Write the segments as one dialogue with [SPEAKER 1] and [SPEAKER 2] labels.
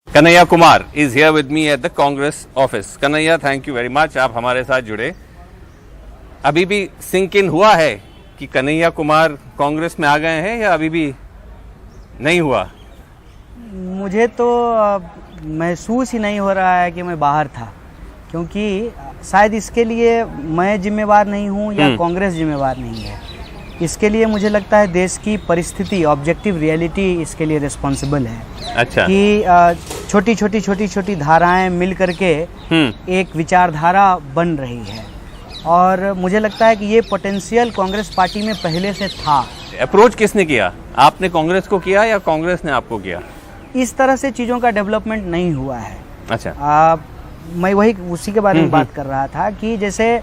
[SPEAKER 1] Kanhaiya Kumar is here with me at the Congress office. Kanhaiya, thank you very much, आप हमारे साथ जुड़े। अभी भी सिंक इन हुआ है कि कन्हैया कुमार कांग्रेस में आ गए हैं या अभी भी नहीं हुआ?
[SPEAKER 2] मुझे तो महसूस ही नहीं हो रहा है कि मैं बाहर था, क्योंकि शायद इसके लिए मैं जिम्मेवार नहीं हूँ या कांग्रेस जिम्मेवार नहीं है। इसके लिए मुझे लगता है देश की परिस्थिति, ऑब्जेक्टिव रियलिटी इसके लिए रिस्पॉन्सिबल है।
[SPEAKER 1] अच्छा।
[SPEAKER 2] कि छोटी छोटी धाराएं मिल करके एक विचारधारा बन रही है, और मुझे लगता है कि ये पोटेंशियल कांग्रेस पार्टी में पहले से था।
[SPEAKER 1] अप्रोच किसने किया? आपने कांग्रेस को किया या कांग्रेस ने आपको किया?
[SPEAKER 2] इस तरह से चीज़ों का डेवलपमेंट नहीं हुआ है।
[SPEAKER 1] अच्छा।
[SPEAKER 2] मैं उसी के बारे में बात कर रहा था कि जैसे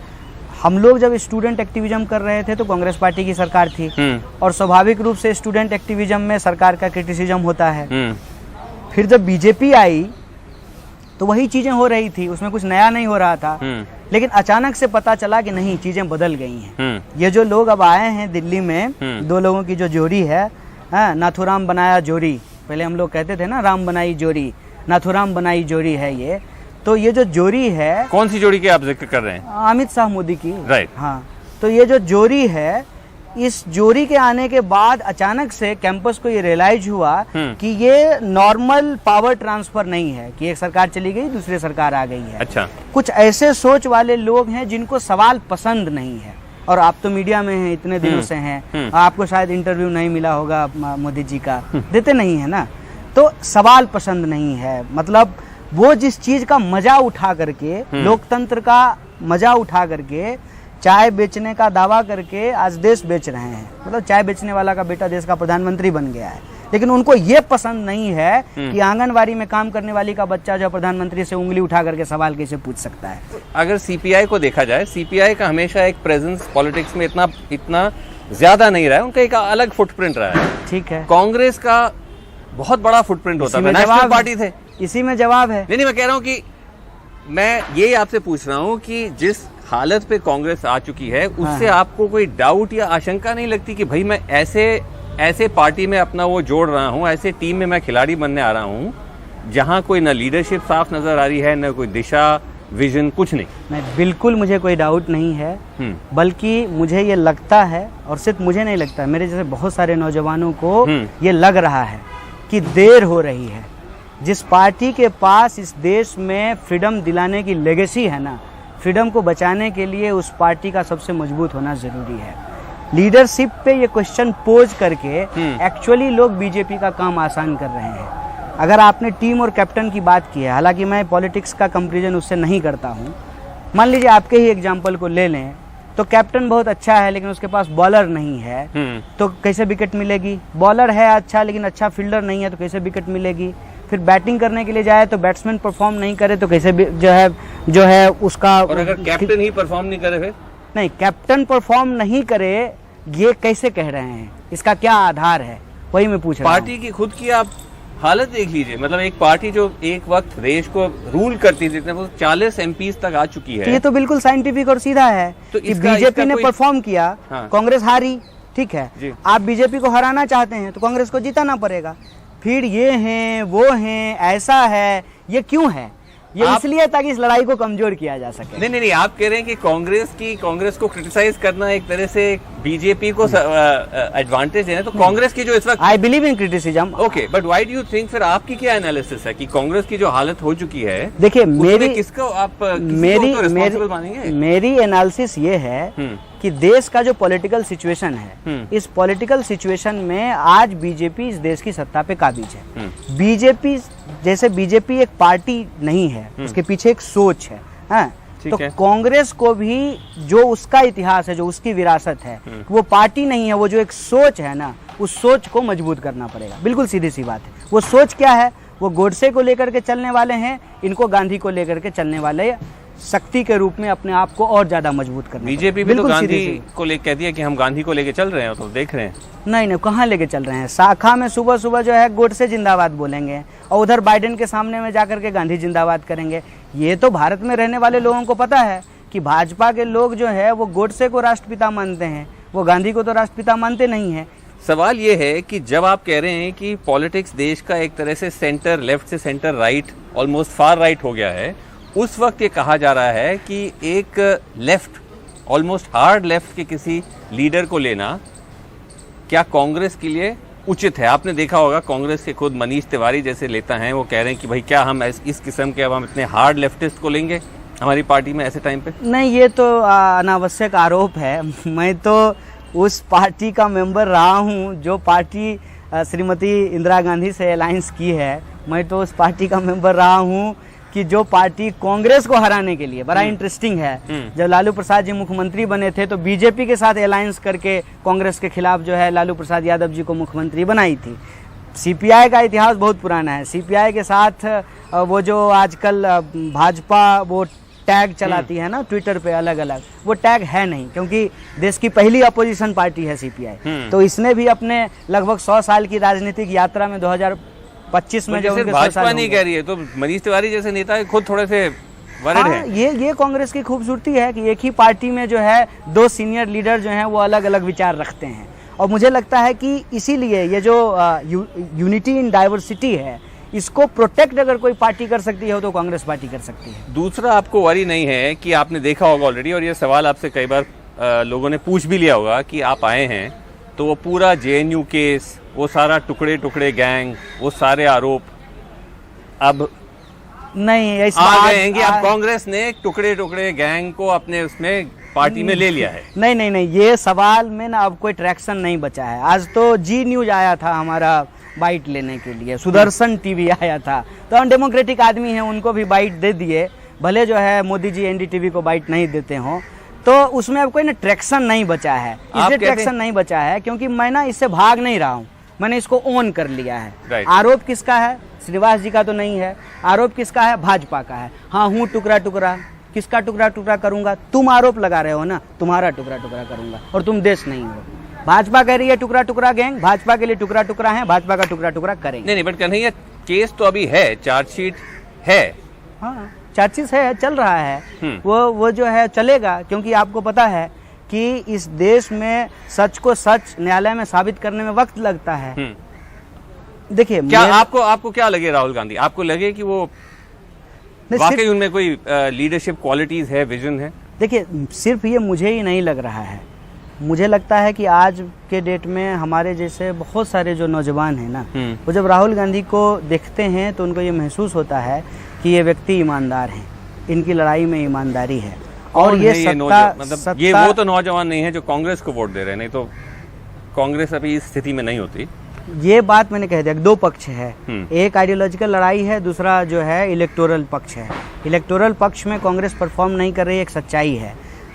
[SPEAKER 2] हम लोग जब स्टूडेंट एक्टिविज्म कर रहे थे तो कांग्रेस पार्टी की सरकार थी, और स्वाभाविक रूप से स्टूडेंट एक्टिविज्म में सरकार का क्रिटिसिज्म होता है। फिर जब बीजेपी आई तो वही चीजें हो रही थी, उसमें कुछ नया नहीं हो रहा था। लेकिन अचानक से पता चला कि नहीं, चीजें बदल गई हैं। ये जो लोग अब आए हैं दिल्ली में, दो लोगों की जो जोड़ी है, नाथुराम बनाया जोड़ी, पहले हम लोग कहते थे ना राम बनाई जोड़ी, नाथुराम बनाई जोड़ी है ये। तो ये जो जोड़ी है,
[SPEAKER 1] कौन सी जोड़ी की आप जिक्र कर रहे हैं?
[SPEAKER 2] अमित शाह मोदी की।
[SPEAKER 1] राइट।
[SPEAKER 2] हाँ, तो ये जो जोड़ी है, इस जोड़ी के आने के बाद अचानक से कैंपस को ये रियलाइज हुआ कि ये नॉर्मल पावर ट्रांसफर नहीं है कि एक सरकार चली गई दूसरी सरकार आ गई है।
[SPEAKER 1] अच्छा।
[SPEAKER 2] कुछ ऐसे सोच वाले लोग हैं जिनको सवाल पसंद नहीं है, और आप तो मीडिया में हैं, इतने दिनों से हैं, आपको शायद इंटरव्यू नहीं मिला होगा मोदी जी का, देते नहीं है ना। तो सवाल पसंद नहीं है, मतलब वो जिस चीज का मजा उठा करके, लोकतंत्र का मजा उठा करके, चाय बेचने का दावा करके आज देश बेच रहे हैं, मतलब चाय बेचने वाला का बेटा देश का प्रधानमंत्री बन गया है। लेकिन उनको ये पसंद नहीं है कि आंगनवाड़ी में काम करने वाली का बच्चा जो प्रधानमंत्री से उंगली उठा करके सवाल कैसे पूछ सकता है।
[SPEAKER 1] अगर सीपीआई को देखा जाए, सीपीआई का हमेशा एक प्रेजेंस पॉलिटिक्स में इतना ज्यादा नहीं रहा है, उनका एक अलग फुटप्रिंट रहा है।
[SPEAKER 2] ठीक है।
[SPEAKER 1] कांग्रेस का बहुत बड़ा फुटप्रिंट होता है, नेशनल पार्टी थे।
[SPEAKER 2] इसी में जवाब है।
[SPEAKER 1] नहीं, मैं कह रहा हूँ कि मैं ये आपसे पूछ रहा हूँ कि जिस हालत पे कांग्रेस आ चुकी है, उससे आपको कोई डाउट या आशंका नहीं लगती कि भाई मैं ऐसे पार्टी में अपना वो जोड़ रहा हूँ, ऐसे टीम में मैं खिलाड़ी बनने आ रहा हूँ जहाँ कोई ना लीडरशिप साफ नजर आ रही है, न कोई दिशा विजन, कुछ नहीं?
[SPEAKER 2] बिल्कुल मुझे कोई डाउट नहीं है, बल्कि मुझे ये लगता है, और सिर्फ मुझे नहीं लगता, मेरे जैसे बहुत सारे नौजवानों को ये लग रहा है कि देर हो रही है। जिस पार्टी के पास इस देश में फ्रीडम दिलाने की लेगेसी है ना, फ्रीडम को बचाने के लिए उस पार्टी का सबसे मजबूत होना जरूरी है। लीडरशिप पे ये क्वेश्चन पोज करके एक्चुअली लोग बीजेपी का काम आसान कर रहे हैं। अगर आपने टीम और कैप्टन की बात की है, हालांकि मैं पॉलिटिक्स का कंपैरिजन उससे नहीं करता हूँ, मान लीजिए आपके ही एग्जाम्पल को ले लें तो कैप्टन बहुत अच्छा है लेकिन उसके पास बॉलर नहीं है, तो कैसे विकेट मिलेगी? बॉलर है अच्छा लेकिन अच्छा फील्डर नहीं है, तो कैसे विकेट मिलेगी? फिर बैटिंग करने के लिए जाए तो बैट्समैन परफॉर्म नहीं करे तो कैसे जो है उसका,
[SPEAKER 1] और अगर कैप्टन ही परफॉर्म नहीं करे? फिर नहीं,
[SPEAKER 2] कैप्टन परफॉर्म नहीं करे ये कैसे कह रहे हैं? इसका क्या आधार है? वही मैं पूछ रहा हूं।
[SPEAKER 1] पार्टी की खुद की आप हालत देख लीजिए, मतलब एक पार्टी जो एक वक्त देश को रूल करती थी, वो 40 एमपीज तक आ चुकी है।
[SPEAKER 2] तो ये तो बिल्कुल साइंटिफिक और सीधा है तो कि बीजेपी ने परफॉर्म किया, कांग्रेस हारी, ठीक है। आप बीजेपी को हराना चाहते हैं तो कांग्रेस को जीताना पड़ेगा। फिर ये हैं वो हैं, ऐसा है, ये क्यों है? ये इसलिए ताकि इस लड़ाई को कमजोर किया जा सके।
[SPEAKER 1] नहीं, आप कह रहे हैं कि कांग्रेस को क्रिटिसाइज करना एक तरह से बीजेपी को एडवांटेज है, तो कांग्रेस की जो इस वक्त,
[SPEAKER 2] I believe in criticism.
[SPEAKER 1] Okay, but why do you think, फिर आपकी क्या एनालिसिस है कि कांग्रेस की जो हालत हो चुकी है?
[SPEAKER 2] देखिए, मेरी एनालिसिस ये है कि देश का जो पॉलिटिकल सिचुएशन है, इस पॉलिटिकल सिचुएशन में आज बीजेपी इस देश की सत्ता पे काबिज है। बीजेपी एक पार्टी नहीं है, उसके पीछे एक सोच है। तो कांग्रेस को भी जो उसका इतिहास है, जो उसकी विरासत है, वो पार्टी नहीं है, वो जो एक सोच है ना, उस सोच को मजबूत करना पड़ेगा। बिल्कुल सीधी सी बात है। वो सोच क्या है? वो गोडसे को लेकर के चलने वाले हैं, इनको गांधी को लेकर के चलने वाले, शक्ति के रूप में अपने आप को और ज्यादा मजबूत करना।
[SPEAKER 1] बीजेपी भी तो गांधी को लेकर कह दिया कि हम गांधी को लेके चल रहे हैं, तो देख रहे हैं।
[SPEAKER 2] नहीं, कहाँ लेके चल रहे हैं? शाखा में सुबह सुबह जो है गोडसे जिंदाबाद बोलेंगे, और उधर बाइडेन के सामने में जाकर के गांधी जिंदाबाद करेंगे। ये तो भारत में रहने वाले लोगों को पता है कि भाजपा के लोग जो है वो गोडसे को राष्ट्रपिता मानते हैं, वो गांधी को तो राष्ट्रपिता मानते नहीं है।
[SPEAKER 1] सवाल ये है कि जब आप कह रहे हैं कि पॉलिटिक्स देश का एक तरह से सेंटर लेफ्ट से centre right, almost far right हो गया है, उस वक्त ये कहा जा रहा है कि एक लेफ्ट, ऑलमोस्ट हार्ड लेफ्ट के किसी लीडर को लेना क्या कांग्रेस के लिए उचित है? आपने देखा होगा कांग्रेस के खुद मनीष तिवारी जैसे नेता हैं, वो कह रहे हैं कि भाई क्या हम इस किस्म के अब हम इतने हार्ड लेफ्टिस्ट को लेंगे हमारी पार्टी में ऐसे टाइम पे?
[SPEAKER 2] नहीं, ये तो अनावश्यक आरोप है। मैं तो उस पार्टी का मेंबर रहा हूँ जो पार्टी श्रीमती इंदिरा गांधी से अलायंस की है। मैं तो उस पार्टी का मेंबर रहा हूँ कि जो पार्टी कांग्रेस को हराने के लिए, बड़ा इंटरेस्टिंग है, जब लालू प्रसाद जी मुख्यमंत्री बने थे तो बीजेपी के साथ अलायंस करके कांग्रेस के खिलाफ जो है लालू प्रसाद यादव जी को मुख्यमंत्री बनाई थी। सीपीआई का इतिहास बहुत पुराना है। सीपीआई के साथ वो जो आजकल भाजपा वो टैग चलाती है ना ट्विटर पे अलग अलग, वो टैग है नहीं, क्योंकि देश की पहली अपोजिशन पार्टी है सीपीआई। तो इसने भी अपने लगभग 100 साल की राजनीतिक यात्रा में 2025 में जो
[SPEAKER 1] भाजपा नहीं कह रही है तो मनीष तिवारी जैसे नेता खुद थोड़े से वरिड हैं।
[SPEAKER 2] ये कांग्रेस की खूबसूरती है कि एक ही पार्टी में जो है दो सीनियर लीडर जो हैं वो अलग अलग विचार रखते हैं, और मुझे लगता है कि इसीलिए ये जो यूनिटी इन डाइवर्सिटी है इसको प्रोटेक्ट अगर कोई पार्टी कर सकती है तो कांग्रेस पार्टी कर सकती है।
[SPEAKER 1] दूसरा, आपको वरी नहीं है कि आपने देखा होगा ऑलरेडी, और ये सवाल आपसे कई बार लोगों ने पूछ भी लिया होगा कि आप आए हैं तो वो पूरा जेएनयू केस, वो सारा टुकड़े टुकड़े गैंग, वो सारे आरोप अब
[SPEAKER 2] नहीं
[SPEAKER 1] आ गए हैं कि अब कांग्रेस ने टुकड़े टुकड़े गैंग को अपने उसमें पार्टी में ले लिया है?
[SPEAKER 2] नहीं, ये सवाल में ना अब कोई ट्रैक्शन नहीं बचा है। आज तो जी न्यूज आया था हमारा बाइट लेने के लिए, सुदर्शन टीवी आया था, तो हम डेमोक्रेटिक आदमी हैं, उनको भी बाइट दे दिए, भले जो है मोदी जी एनडीटीवी को बाइट नहीं देते हों। तो उसमें अब कोई ना ट्रैक्शन नहीं बचा है। इसलिए ट्रैक्शन नहीं बचा है क्योंकि मैं ना इससे भाग नहीं रहा हूँ, मैंने इसको ओन कर लिया है। आरोप किसका है? श्रीवास जी का तो नहीं है। आरोप किसका है? भाजपा का है। हाँ, हूँ टुकड़ा टुकड़ा। किसका टुकड़ा टुकड़ा करूंगा? तुम आरोप लगा रहे हो ना, तुम्हारा टुकड़ा टुकड़ा करूंगा, और तुम देश नहीं हो। भाजपा कह रही है टुकड़ा टुकड़ा गैंग, भाजपा के लिए टुकड़ा टुकड़ा है, भाजपा का टुकड़ा टुकड़ा करेंगे।
[SPEAKER 1] नहीं, बट कन्हैया केस तो अभी है, चार्जशीट है।
[SPEAKER 2] हाँ, चार्जशीट है, चल रहा है। वो जो है चलेगा, क्योंकि आपको पता है कि इस देश में सच को सच न्यायालय में साबित करने में वक्त लगता है। देखिए,
[SPEAKER 1] क्या आपको क्या लगे राहुल गांधी? आपको लगे कि वो वाकई उनमें कोई लीडरशिप क्वालिटीज है, विजन है?
[SPEAKER 2] देखिए, सिर्फ ये मुझे ही नहीं लग रहा है, मुझे लगता है कि आज के डेट में हमारे जैसे बहुत सारे जो नौजवान हैं ना, वो जब राहुल गांधी को देखते हैं तो उनको ये महसूस होता है कि ये व्यक्ति ईमानदार हैं, इनकी लड़ाई में ईमानदारी है। और ये सत्ता
[SPEAKER 1] ये वो तो नौजवान नहीं है जो कांग्रेस को वोट दे रहे हैं, नहीं तो कांग्रेस अभी इस स्थिति में नहीं होती।
[SPEAKER 2] ये बात मैंने कह दिया, दो पक्ष है, एक आइडियोलॉजिकल लड़ाई है, दूसरा जो है इलेक्टोरल पक्ष है। इलेक्टोरल पक्ष में कांग्रेस परफॉर्म नहीं कर रही, एक सच्चाई है।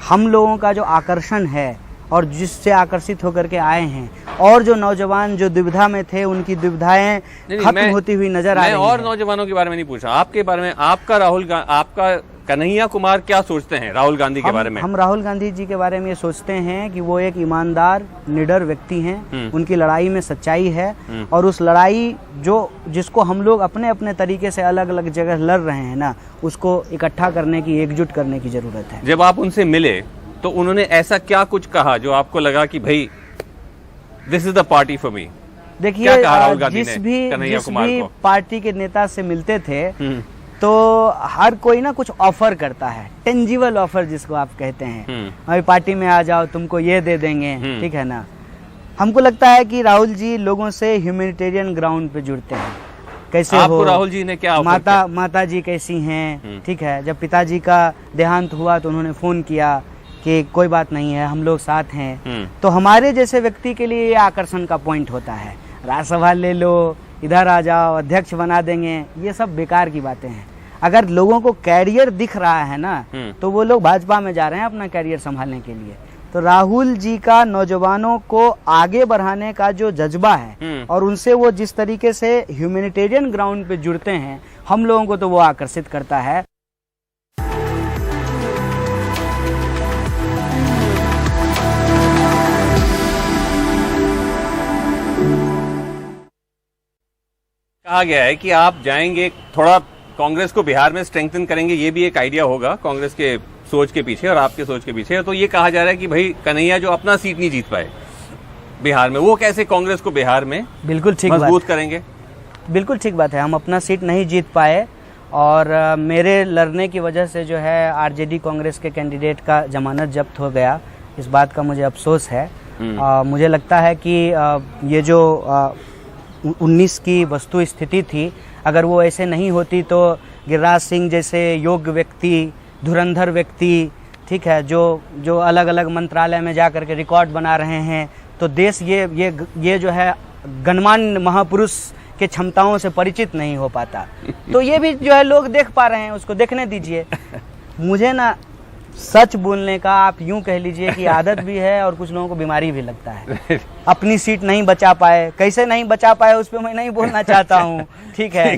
[SPEAKER 2] हम लोगों का जो आकर्षण है और जिससे आकर्षित होकर के आए हैं, और जो नौजवान जो दुविधा में थे उनकी दुविधाएं खत्म होती हुई नजर आ रही हैं।
[SPEAKER 1] और नौजवानों के बारे में नहीं पूछा, आपके बारे में, आपका कन्हैया कुमार क्या सोचते हैं राहुल गांधी के बारे में?
[SPEAKER 2] हम राहुल गांधी जी के बारे में ये सोचते हैं कि वो एक ईमानदार निडर व्यक्ति हैं, उनकी लड़ाई में सच्चाई है, और उस लड़ाई जिसको हम लोग अपने अपने तरीके से अलग अलग जगह लड़ रहे हैं ना, उसको इकट्ठा करने की, एकजुट करने की जरूरत है।
[SPEAKER 1] जब आप उनसे मिले तो उन्होंने ऐसा क्या कुछ कहा जो आपको लगा कि भाई this is the party for me?
[SPEAKER 2] देखिए, जिस भी पार्टी के नेता से मिलते थे तो हर कोई ना कुछ ऑफर करता है, टेंजिबल ऑफर जिसको आप कहते हैं, अभी पार्टी में आ जाओ, तुमको ये दे देंगे, ठीक है ना। हमको लगता है कि राहुल जी लोगों से ह्यूमैनिटेरियन ग्राउंड पे जुड़ते हैं। कैसे
[SPEAKER 1] आपको
[SPEAKER 2] हो
[SPEAKER 1] राहुल जी ने क्या
[SPEAKER 2] माता जी कैसी हैं, ठीक है। जब पिताजी का देहांत हुआ तो उन्होंने फोन किया कि कोई बात नहीं है, हम लोग साथ हैं। तो हमारे जैसे व्यक्ति के लिए ये आकर्षण का पॉइंट होता है। राज्यसभा ले लो, इधर आ जाओ, अध्यक्ष बना देंगे, ये सब बेकार की बातें हैं। अगर लोगों को कैरियर दिख रहा है ना, तो वो लोग भाजपा में जा रहे हैं अपना कैरियर संभालने के लिए। तो राहुल जी का नौजवानों को आगे बढ़ाने का जो जज्बा है, और उनसे वो जिस तरीके से ह्यूमैनिटेरियन ग्राउंड पे जुड़ते हैं, हम लोगों को तो वो आकर्षित करता है।
[SPEAKER 1] कहा गया है कि आप जाएंगे, थोड़ा कांग्रेस को बिहार में स्ट्रेंथन करेंगे, ये भी एक आइडिया होगा कांग्रेस के सोच के पीछे और आपके सोच के पीछे। तो ये कहा जा रहा है कि भाई कन्हैया जो अपना सीट नहीं जीत पाए, बिहार में, वो कैसे कांग्रेस को बिहार में
[SPEAKER 2] बिल्कुल ठीक बात,
[SPEAKER 1] मजबूत करेंगे?
[SPEAKER 2] बिल्कुल ठीक बात है। हम अपना सीट नहीं जीत पाए और मेरे लड़ने की वजह से जो है आरजेडी कांग्रेस के कैंडिडेट का जमानत जब्त हो गया, इस बात का मुझे अफसोस है। मुझे लगता है कि ये जो 19 की वस्तु स्थिति थी, अगर वो ऐसे नहीं होती तो गिरिराज सिंह जैसे योग्य व्यक्ति, धुरंधर व्यक्ति, ठीक है, जो अलग अलग मंत्रालय में जा करके रिकॉर्ड बना रहे हैं, तो देश ये जो है गणमान्य महापुरुष के क्षमताओं से परिचित नहीं हो पाता। तो ये भी जो है लोग देख पा रहे हैं, उसको देखने दीजिए। मुझे ना सच बोलने का आप यूं कह लीजिए कि आदत भी है और कुछ लोगों को बीमारी भी लगता है। अपनी सीट नहीं बचा पाए, कैसे नहीं बचा पाए उस पर मैं नहीं बोलना चाहता हूँ, ठीक है।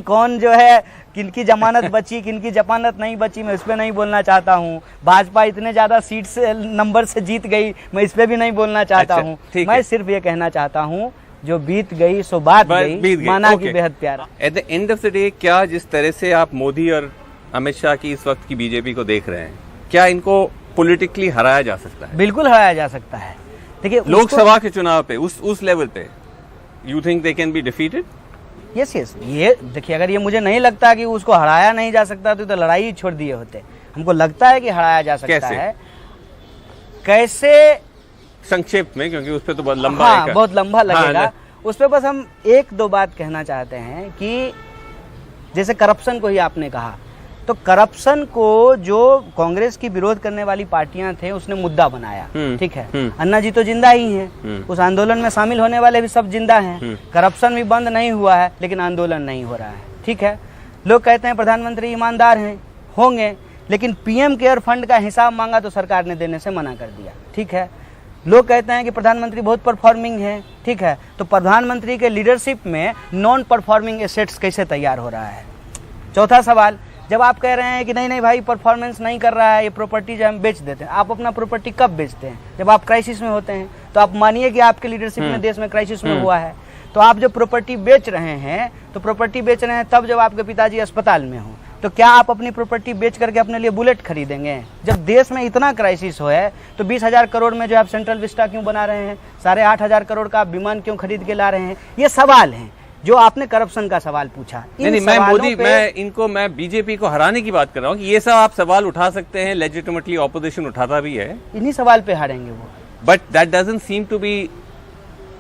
[SPEAKER 2] कौन जो है, किनकी जमानत बची, किनकी जमानत नहीं बची, मैं इस पर नहीं बोलना चाहता हूँ। भाजपा इतने ज्यादा सीट से नंबर से जीत गई, मैं इस पर भी नहीं बोलना चाहता हूँ। मैं सिर्फ ये कहना चाहता हूँ, जो बीत गई सो बात गई, माना कि बेहद प्यारा।
[SPEAKER 1] At the end of the day, क्या जिस तरह से आप मोदी और अमित शाह की इस वक्त की बीजेपी को देख रहे हैं, क्या इनको पॉलिटिकली हराया जा सकता है?
[SPEAKER 2] बिल्कुल हराया जा सकता है। देखिए,
[SPEAKER 1] लोकसभा के चुनाव पे उस लेवल पे you think they can be defeated?
[SPEAKER 2] Yes, ये देखिए, अगर ये मुझे नहीं लगता कि उसको हराया नहीं जा सकता तो लड़ाई ही छोड़ दिए होते। हमको लगता है कि हराया जा सकता है। कैसे?
[SPEAKER 1] संक्षेप में, क्योंकि उस पे तो बहुत लंबा
[SPEAKER 2] बहुत लंबा लगेगा। उस पे बस हम एक दो बात कहना चाहते हैं कि जैसे करप्शन को ही आपने कहा, तो करप्शन को जो कांग्रेस की विरोध करने वाली पार्टियां थे उसने मुद्दा बनाया, ठीक है। अन्ना जी तो जिंदा ही हैं, उस आंदोलन में शामिल होने वाले भी सब जिंदा हैं। करप्शन भी बंद नहीं हुआ है, लेकिन आंदोलन नहीं हो रहा है, ठीक है। लोग कहते हैं प्रधानमंत्री ईमानदार हैं, होंगे, लेकिन पीएम केयर फंड का हिसाब मांगा तो सरकार ने देने से मना कर दिया, ठीक है। लोग कहते हैं कि प्रधानमंत्री बहुत परफॉर्मिंग है, ठीक है। तो प्रधानमंत्री के लीडरशिप में नॉन परफॉर्मिंग एसेट्स कैसे तैयार हो रहा है? चौथा सवाल, जब आप कह रहे हैं कि नहीं भाई परफॉर्मेंस नहीं कर रहा है, ये प्रॉपर्टी जो हम बेच देते हैं, आप अपना प्रॉपर्टी कब बेचते हैं? जब आप क्राइसिस में होते हैं। तो आप मानिए कि आपके लीडरशिप में देश में क्राइसिस में हुआ है, तो आप जो प्रॉपर्टी बेच रहे हैं, तो प्रॉपर्टी बेच रहे हैं तब जब आपके पिताजी अस्पताल में हो। तो क्या आप अपनी प्रॉपर्टी बेच करके अपने लिए बुलेट खरीदेंगे? जब देश में इतना क्राइसिस हो है, तो 20,000 करोड़ में जो आप सेंट्रल विस्टा क्यों बना रहे हैं? 8,500 करोड़ का आप विमान क्यों खरीद के ला रहे हैं? ये सवाल हैं जो आपने करप्शन का सवाल पूछा।
[SPEAKER 1] नहीं, मैं बीजेपी को हराने की बात कर रहा हूँ कि ये सब आप सवाल उठा सकते हैं, लेजिटिमेटली ऑपोजिशन उठाता भी है,
[SPEAKER 2] इन्हीं सवाल पे हारेंगे वो।
[SPEAKER 1] But that doesn't seem to be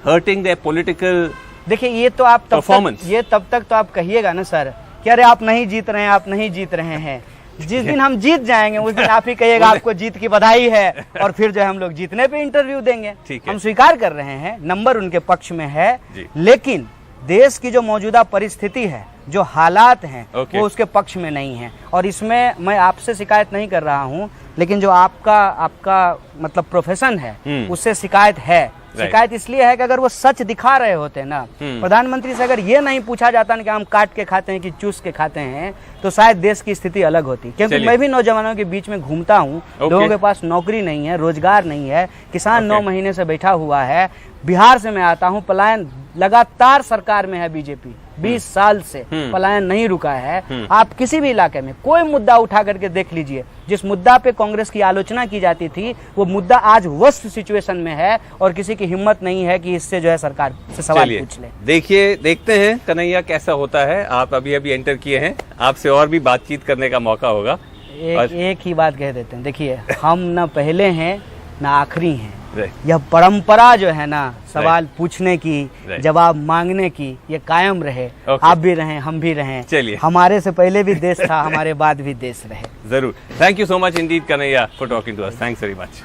[SPEAKER 1] hurting their political.
[SPEAKER 2] देखिए, ये तो आप तब तक तो आप कहिएगा ना सर कि अरे आप नहीं जीत रहे हैं, आप नहीं जीत रहे हैं। जिस दिन हम जीत जाएंगे उस दिन आप ही कहिएगा आपको जीत की बधाई है, और फिर जो है हम लोग जीतने पे इंटरव्यू देंगे। हम स्वीकार कर रहे हैं, नंबर उनके पक्ष में है, लेकिन देश की जो मौजूदा परिस्थिति है, जो हालात हैं, वो उसके पक्ष में नहीं है। और इसमें मैं आपसे शिकायत नहीं कर रहा हूं, लेकिन जो आपका मतलब प्रोफेशन है, उससे शिकायत है। शिकायत इसलिए है कि अगर वो सच दिखा रहे होते ना, प्रधानमंत्री से अगर ये नहीं पूछा जाता ना कि हम काट के खाते हैं कि चूस के खाते हैं, तो शायद देश की स्थिति अलग होती। क्योंकि मैं भी नौजवानों के बीच में घूमता हूँ, लोगों के पास नौकरी नहीं है, रोजगार नहीं है, किसान 9 महीने से बैठा हुआ है। बिहार से मैं आता हूँ, पलायन लगातार सरकार में है बीजेपी, 20 साल से पलायन नहीं रुका है। आप किसी भी इलाके में कोई मुद्दा उठा करके देख लीजिए, जिस मुद्दा पे कांग्रेस की आलोचना की जाती थी, वो मुद्दा आज वर्स्ट सिचुएशन में है, और किसी की हिम्मत नहीं है कि इससे जो है सरकार से सवाल पूछ ले।
[SPEAKER 1] देखते हैं कन्हैया कैसा होता है। आप अभी एंटर किए हैं, आपसे और भी बातचीत करने का मौका होगा।
[SPEAKER 2] एक ही बात कह देते हैं, देखिए, हम न पहले हैं न आखिरी हैं। यह परंपरा जो है ना, सवाल पूछने की, जवाब मांगने की, ये कायम रहे। आप भी रहें, हम भी रहें।
[SPEAKER 1] चलिए,
[SPEAKER 2] हमारे से पहले भी देश था, हमारे बाद भी देश रहे।
[SPEAKER 1] जरूर। Thank you so much indeed Kanhaiya for talking to us. Thanks very much.